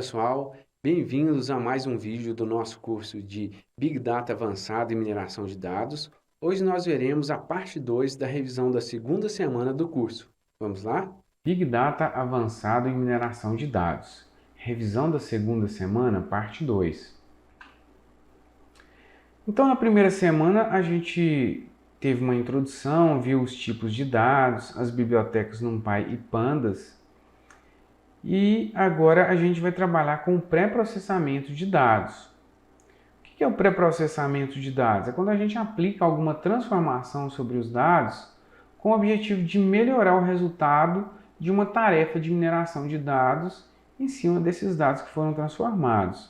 pessoal, bem-vindos a mais um vídeo do nosso curso de Big Data Avançado e Mineração de Dados. Hoje nós veremos a parte 2 da revisão da segunda semana do curso. Vamos lá? Big Data Avançado e Mineração de Dados. Revisão da segunda semana, parte 2. Então, na primeira semana, a gente teve uma introdução, viu os tipos de dados, as bibliotecas NumPy e Pandas. E agora a gente vai trabalhar com o pré-processamento de dados. O que é o pré-processamento de dados? É quando a gente aplica alguma transformação sobre os dados com o objetivo de melhorar o resultado de uma tarefa de mineração de dados em cima desses dados que foram transformados.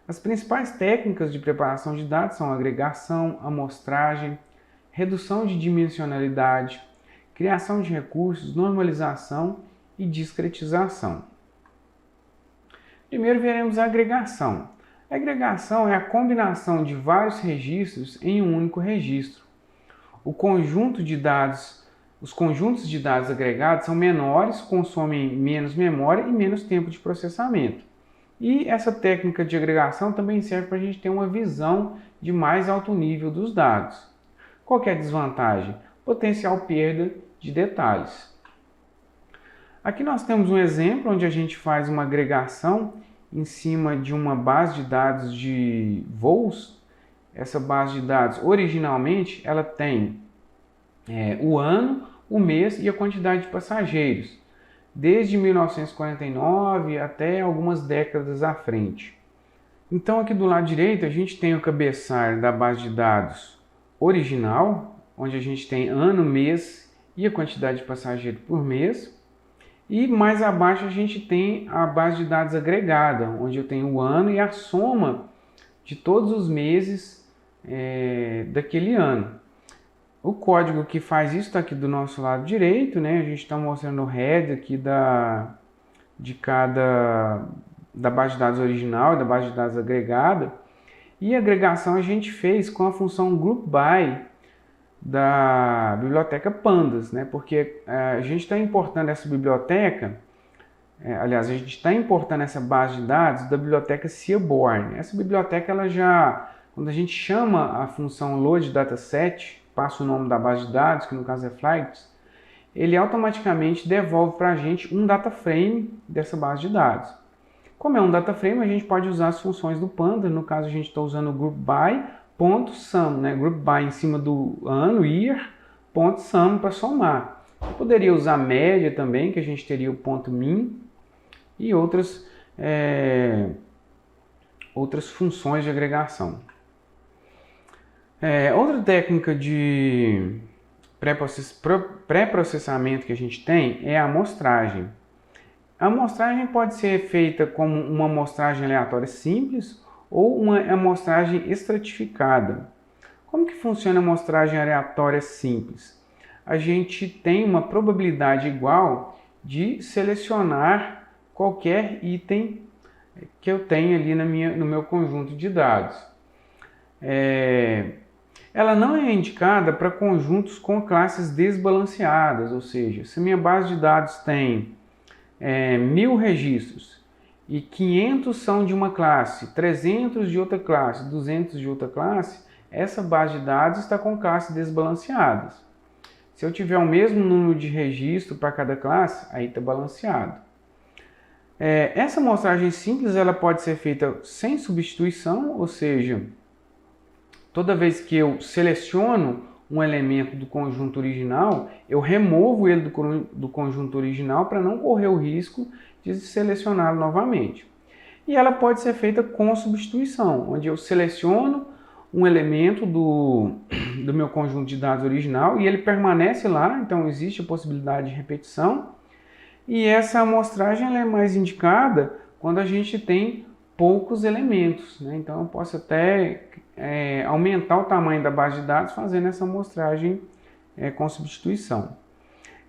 As principais técnicas de preparação de dados são agregação, amostragem, redução de dimensionalidade, criação de recursos, normalização e discretização. Primeiro veremos a agregação. A agregação é a combinação de vários registros em um único registro. Os conjuntos de dados agregados são menores, consomem menos memória e menos tempo de processamento. E essa técnica de agregação também serve para a gente ter uma visão de mais alto nível dos dados. Qual que é a desvantagem? Potencial perda de detalhes. Aqui nós temos um exemplo onde a gente faz uma agregação em cima de uma base de dados de voos. Essa base de dados, originalmente, ela tem o ano, o mês e a quantidade de passageiros, desde 1949 até algumas décadas à frente. Então, aqui do lado direito, a gente tem o cabeçalho da base de dados original, onde a gente tem ano, mês e a quantidade de passageiros por mês. E mais abaixo a gente tem a base de dados agregada, onde eu tenho o ano e a soma de todos os meses daquele ano. O código que faz isso está aqui do nosso lado direito, né? A gente está mostrando o head aqui da base de dados original e da base de dados agregada. E a agregação a gente fez com a função groupby da biblioteca Pandas, né? Porque a gente está importando essa biblioteca, aliás, a gente está importando essa base de dados da biblioteca Seaborn. Essa biblioteca, quando a gente chama a função load dataset, passa o nome da base de dados, que no caso é flights, ele automaticamente devolve para a gente um data frame dessa base de dados. Como é um data frame, a gente pode usar as funções do Pandas. No caso, a gente está usando o groupby.sum, né? Groupby em cima do ano, year.sum para somar. Eu poderia usar média também, que a gente teria o ponto min e outras funções de agregação. Outra técnica de pré-processamento que a gente tem é a amostragem. A amostragem pode ser feita como uma amostragem aleatória simples ou uma amostragem estratificada. Como que funciona a amostragem aleatória simples? A gente tem uma probabilidade igual de selecionar qualquer item que eu tenha ali no meu conjunto de dados. Ela não é indicada para conjuntos com classes desbalanceadas, ou seja, se minha base de dados tem 1000 registros e 500 são de uma classe, 300 de outra classe, 200 de outra classe, essa base de dados está com classes desbalanceadas. Se eu tiver o mesmo número de registro para cada classe, aí está balanceado. Essa amostragem simples ela pode ser feita sem substituição, ou seja, toda vez que eu seleciono um elemento do conjunto original, eu removo ele do conjunto original para não correr o risco de selecioná-lo novamente. E ela pode ser feita com substituição, onde eu seleciono um elemento do meu conjunto de dados original e ele permanece lá, então existe a possibilidade de repetição. E essa amostragem ela é mais indicada quando a gente tem poucos elementos, né? Então eu posso até aumentar o tamanho da base de dados fazendo essa amostragem com substituição.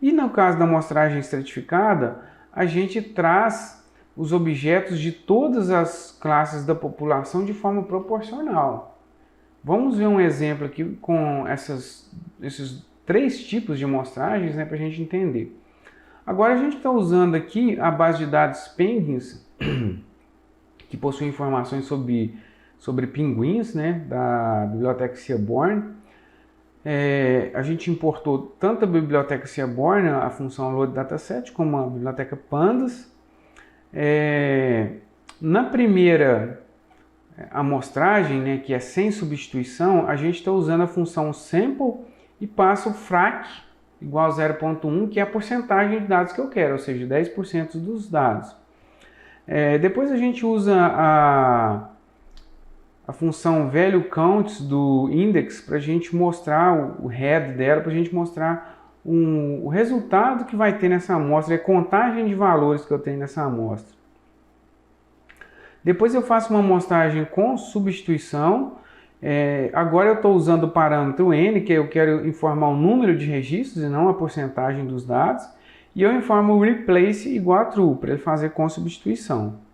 E no caso da amostragem estratificada, a gente traz os objetos de todas as classes da população de forma proporcional. Vamos ver um exemplo aqui com esses 3 tipos de amostragens, né, para a gente entender. Agora a gente está usando aqui a base de dados Penguins que possui informações sobre pinguins, né, da biblioteca Seaborn. A gente importou tanto a biblioteca Seaborn, a função Load Dataset, como a biblioteca Pandas. Na primeira amostragem, né, que é sem substituição, a gente está usando a função Sample e passa o frac igual a 0.1, que é a porcentagem de dados que eu quero, ou seja, 10% dos dados. Depois a gente usa a função value counts do index para a gente mostrar o head dela, para a gente mostrar o resultado que vai ter nessa amostra, a contagem de valores que eu tenho nessa amostra. Depois eu faço uma amostragem com substituição. Agora eu estou usando o parâmetro n, que eu quero informar o número de registros e não a porcentagem dos dados. E eu informo o replace igual a true, para ele fazer com substituição.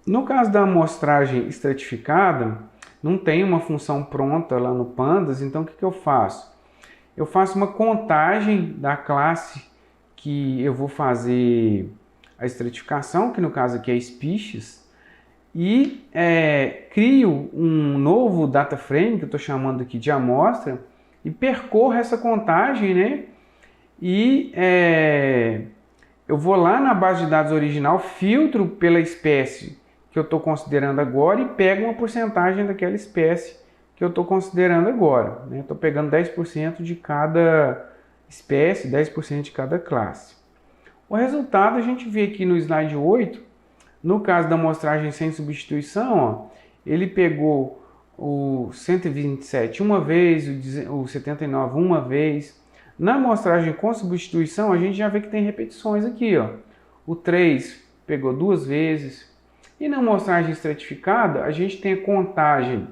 No caso da amostragem estratificada, não tem uma função pronta lá no Pandas, então o que eu faço? Eu faço uma contagem da classe que eu vou fazer a estratificação, que no caso aqui é species, e crio um novo data frame, que eu estou chamando aqui de amostra, e percorro essa contagem, né? E eu vou lá na base de dados original, filtro pela espécie que eu estou considerando agora e pego uma porcentagem daquela espécie que eu estou considerando agora. Estou pegando 10% de cada espécie, 10% de cada classe. O resultado a gente vê aqui no slide 8, no caso da amostragem sem substituição, ó, ele pegou o 127 uma vez, o 79 uma vez. Na amostragem com substituição, a gente já vê que tem repetições aqui, ó. O 3 pegou 2 vezes. E na amostragem estratificada, a gente tem a contagem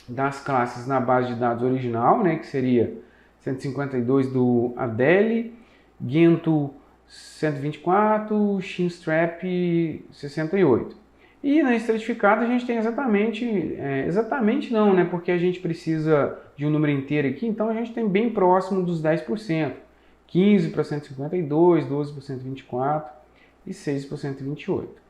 das classes na base de dados original, né, que seria 152 do Adele, Gento 124, Chinstrap 68. E na estratificada a gente tem exatamente não, né, porque a gente precisa de um número inteiro aqui, então a gente tem bem próximo dos 10%. 15 para 152, 12 para 124 e 6 para 128.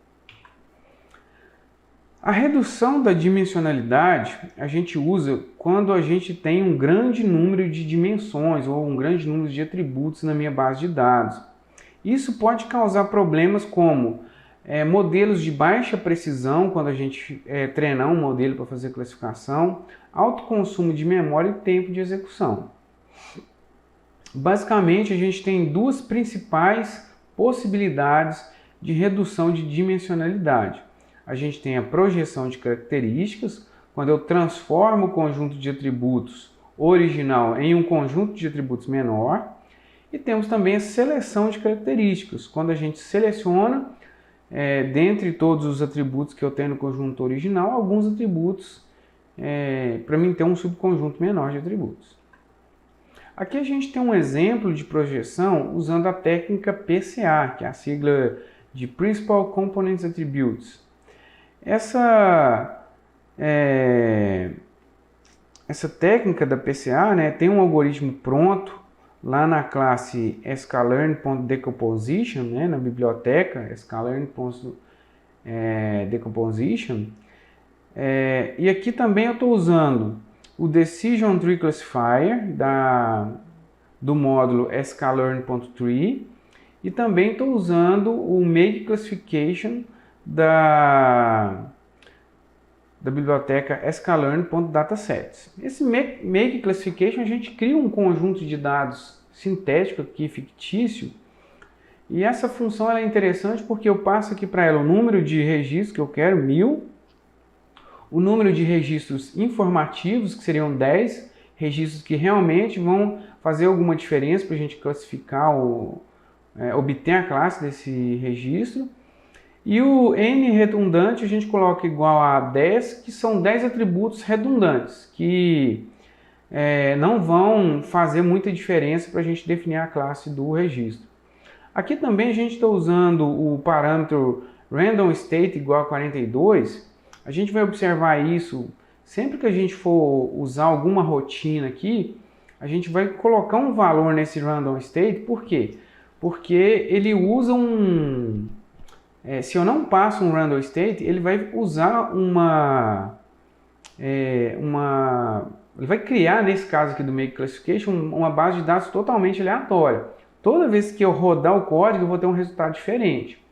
A redução da dimensionalidade a gente usa quando a gente tem um grande número de dimensões ou um grande número de atributos na minha base de dados. Isso pode causar problemas como modelos de baixa precisão, quando a gente treinar um modelo para fazer classificação, alto consumo de memória e tempo de execução. Basicamente, a gente tem duas principais possibilidades de redução de dimensionalidade. A gente tem a projeção de características, quando eu transformo o conjunto de atributos original em um conjunto de atributos menor. E temos também a seleção de características, quando a gente seleciona, dentre todos os atributos que eu tenho no conjunto original, alguns atributos para mim ter um subconjunto menor de atributos. Aqui a gente tem um exemplo de projeção usando a técnica PCA, que é a sigla de Principal Components Attributes. Essa técnica da PCA, né, tem um algoritmo pronto lá na classe sklearn.decomposition, né, na biblioteca sklearn.decomposition. E aqui também eu estou usando o Decision Tree Classifier do módulo sklearn.tree e também estou usando o Make Classification da biblioteca sklearn.datasets. Esse Make Classification, a gente cria um conjunto de dados sintético aqui, fictício, e essa função ela é interessante porque eu passo aqui para ela o número de registros que eu quero, 1000, o número de registros informativos, que seriam 10, registros que realmente vão fazer alguma diferença para a gente classificar, obter a classe desse registro. E o N redundante a gente coloca igual a 10, que são 10 atributos redundantes, que não vão fazer muita diferença para a gente definir a classe do registro. Aqui também a gente está usando o parâmetro random state igual a 42. A gente vai observar isso sempre que a gente for usar alguma rotina aqui, a gente vai colocar um valor nesse random state. Por quê? Porque ele usa se eu não passo um random state, ele vai usar ele vai criar, nesse caso aqui do Make Classification, uma base de dados totalmente aleatória. Toda vez que eu rodar o código, eu vou ter um resultado diferente.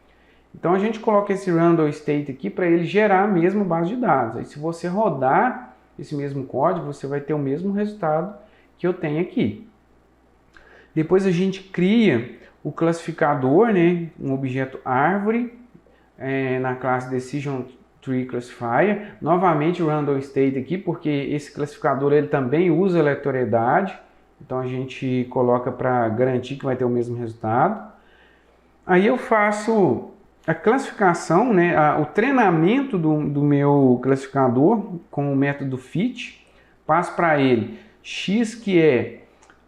Então a gente coloca esse random state aqui para ele gerar a mesma base de dados. Aí se você rodar esse mesmo código, você vai ter o mesmo resultado que eu tenho aqui. Depois a gente cria o classificador, né, um objeto árvore, na classe Decision Tree Classifier. Novamente o random state aqui, porque esse classificador ele também usa aleatoriedade. Então a gente coloca para garantir que vai ter o mesmo resultado. Aí eu faço a classificação, né, o treinamento do meu classificador com o método fit. Passo para ele x, que é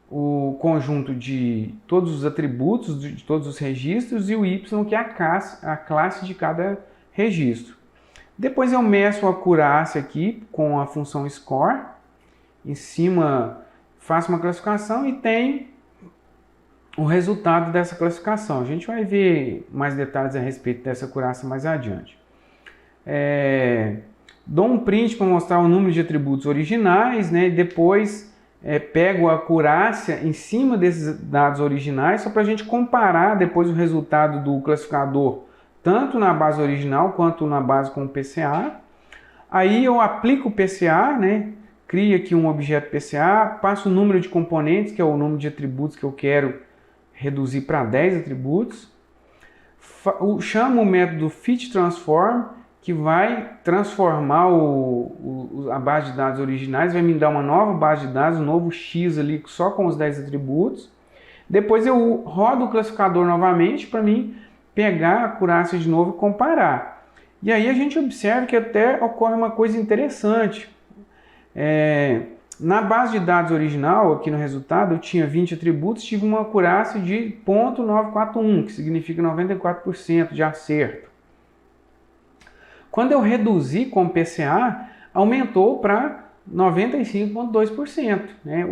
o conjunto de todos os atributos de todos os registros, e o y, que é a classe de cada registro. Depois eu meço a acurácia aqui com a função score. Em cima faço uma classificação e tem o resultado dessa classificação. A gente vai ver mais detalhes a respeito dessa acurácia mais adiante. Dou um print para mostrar o número de atributos originais, né? Depois pego a acurácia em cima desses dados originais, só para a gente comparar depois o resultado do classificador, tanto na base original quanto na base com o PCA. Aí eu aplico o PCA, né? Crio aqui um objeto PCA, passo o número de componentes, que é o número de atributos que eu quero reduzir para 10 atributos. Chamo o método FitTransform, que vai transformar a base de dados originais, vai me dar uma nova base de dados, um novo X ali só com os 10 atributos. Depois eu rodo o classificador novamente para mim pegar a acurácia de novo e comparar. E aí a gente observa que até ocorre uma coisa interessante. Na base de dados original, aqui no resultado, eu tinha 20 atributos, tive uma acurácia de 0.941, que significa 94% de acerto. Quando eu reduzi com o PCA, aumentou para 95,2%. Né?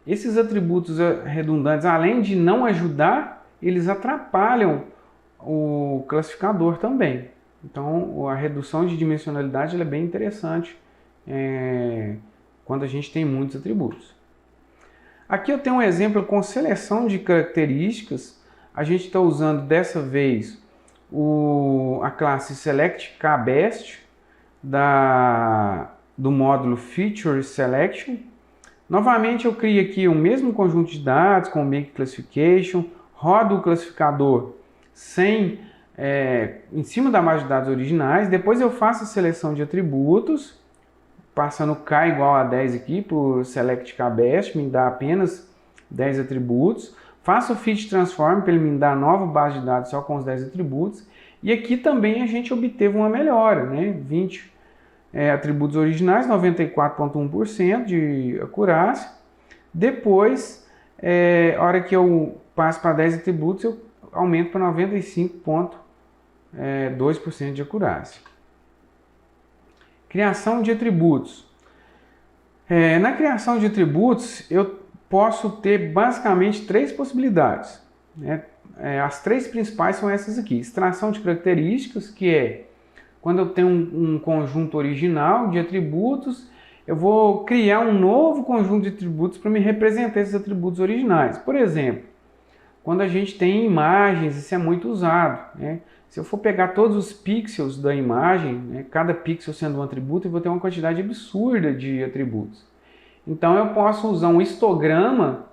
Esses atributos redundantes, além de não ajudar, eles atrapalham o classificador também. Então, a redução de dimensionalidade ela é bem interessante quando a gente tem muitos atributos. Aqui eu tenho um exemplo com seleção de características. A gente está usando dessa vez a classe SelectKBest do módulo Feature Selection. Novamente eu crio aqui o mesmo conjunto de dados com o Make Classification, rodo o classificador em cima da base de dados originais, depois eu faço a seleção de atributos, passando k igual a 10 aqui por SelectKBest, me dá apenas 10 atributos. Faço o FitTransform para ele me dar a nova base de dados só com os 10 atributos. E aqui também a gente obteve uma melhora, né? 20 atributos originais, 94,1% de acurácia. Depois, a hora que eu passo para 10 atributos, eu aumento para 95,2% de acurácia. Criação de atributos. Na criação de atributos, eu posso ter basicamente 3 possibilidades. Né? As 3 principais são essas aqui. Extração de características, que é quando eu tenho um conjunto original de atributos, eu vou criar um novo conjunto de atributos para me representar esses atributos originais. Por exemplo, quando a gente tem imagens, isso é muito usado. Né? Se eu for pegar todos os pixels da imagem, né, cada pixel sendo um atributo, eu vou ter uma quantidade absurda de atributos. Então eu posso usar um histograma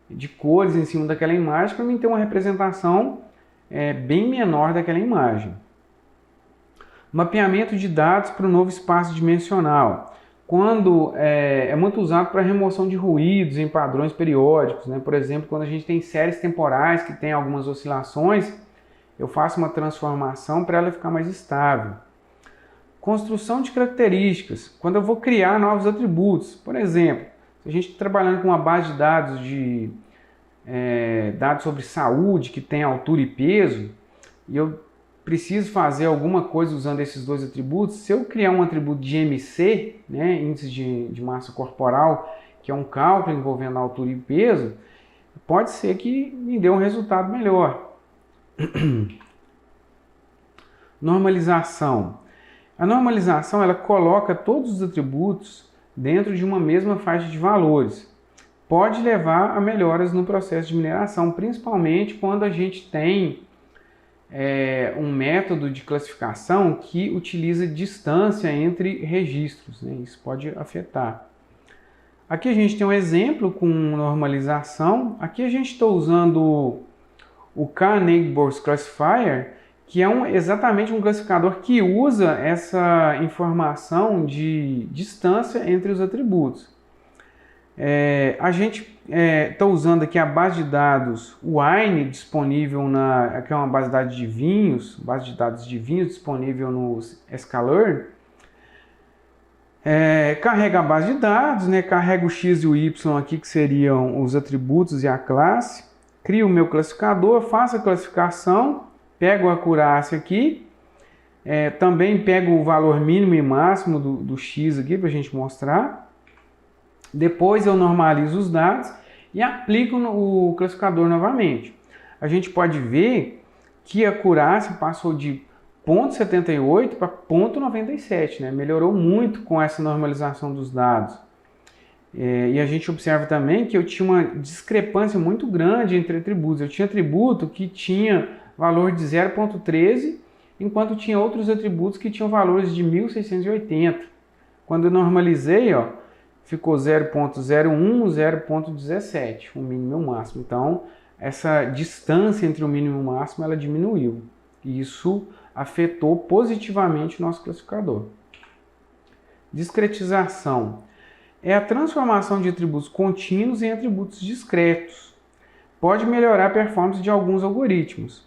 de cores em cima daquela imagem para mim ter uma representação bem menor daquela imagem. Mapeamento de dados para o novo espaço dimensional. Quando é muito usado para remoção de ruídos em padrões periódicos. Né? Por exemplo, quando a gente tem séries temporais que tem algumas oscilações, eu faço uma transformação para ela ficar mais estável. Construção de características. Quando eu vou criar novos atributos. Por exemplo, se a gente está trabalhando com uma base de dados sobre saúde que tem altura e peso, e eu preciso fazer alguma coisa usando esses 2 atributos, se eu criar um atributo de IMC, né, índice de massa corporal, que é um cálculo envolvendo altura e peso, pode ser que me dê um resultado melhor. Normalização. A normalização ela coloca todos os atributos dentro de uma mesma faixa de valores. Pode levar a melhoras no processo de mineração, principalmente quando a gente tem um método de classificação que utiliza distância entre registros, né? Isso pode afetar. Aqui a gente tem um exemplo com normalização. Aqui a gente está usando o K-Neighbors Classifier, que é exatamente um classificador que usa essa informação de distância entre os atributos. A gente está usando aqui a base de dados Wine, disponível aqui é uma base de dados de vinhos, base de dados de vinhos disponível no Sklearn. Carrega a base de dados, né? Carrega o X e o Y aqui, que seriam os atributos e a classe. Crio o meu classificador, faço a classificação, pego a acurácia aqui, também pego o valor mínimo e máximo do X aqui para a gente mostrar. Depois eu normalizo os dados e aplico o classificador novamente. A gente pode ver que a acurácia passou de 0,78 para 0,97, né? Melhorou muito com essa normalização dos dados. E a gente observa também que eu tinha uma discrepância muito grande entre atributos. Eu tinha atributo que tinha valor de 0,13, enquanto tinha outros atributos que tinham valores de 1.680. Quando eu normalizei, ó, ficou 0,01, 0,17, o mínimo e o máximo. Então, essa distância entre o mínimo e o máximo, ela diminuiu. E isso afetou positivamente o nosso classificador. Discretização é a transformação de atributos contínuos em atributos discretos. Pode melhorar a performance de alguns algoritmos.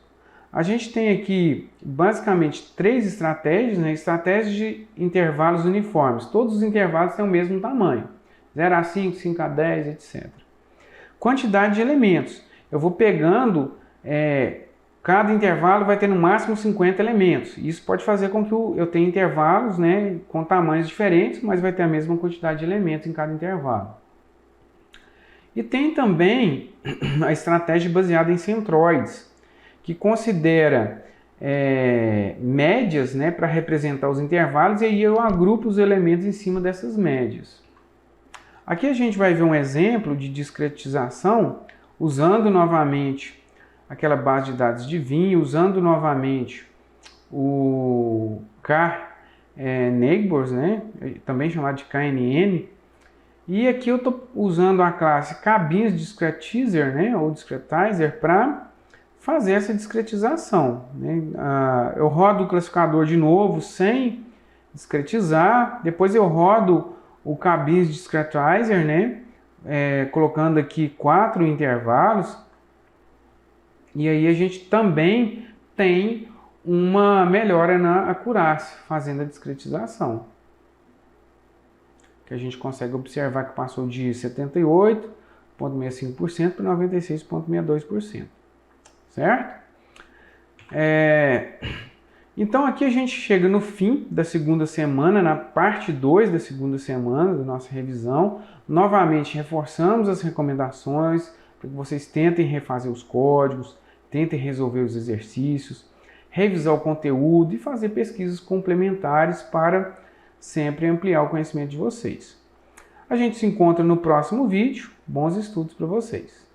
A gente tem aqui basicamente 3 estratégias, né? Estratégias de intervalos uniformes. Todos os intervalos têm o mesmo tamanho, 0 a 5, 5 a 10, etc. Quantidade de elementos. Eu vou pegando, cada intervalo vai ter no máximo 50 elementos. Isso pode fazer com que eu tenha intervalos, né, com tamanhos diferentes, mas vai ter a mesma quantidade de elementos em cada intervalo. E tem também a estratégia baseada em centroides, que considera médias, né, para representar os intervalos, e aí eu agrupo os elementos em cima dessas médias. Aqui a gente vai ver um exemplo de discretização, usando novamente aquela base de dados de vinho, usando novamente o K-Neighbors, né, também chamado de KNN. E aqui eu estou usando a classe K-Beans Discretizer, né, ou Discretizer, para fazer essa discretização, né? Eu rodo o classificador de novo sem discretizar, depois eu rodo o K-Beans Discretizer, né? Colocando aqui 4 intervalos, e aí a gente também tem uma melhora na acurácia, fazendo a discretização. Que a gente consegue observar que passou de 78,65% para 96,62%. Certo? Então aqui a gente chega no fim da segunda semana, na parte 2 da segunda semana da nossa revisão. Novamente reforçamos as recomendações para que vocês tentem refazer os códigos, tentem resolver os exercícios, revisar o conteúdo e fazer pesquisas complementares para sempre ampliar o conhecimento de vocês. A gente se encontra no próximo vídeo. Bons estudos para vocês!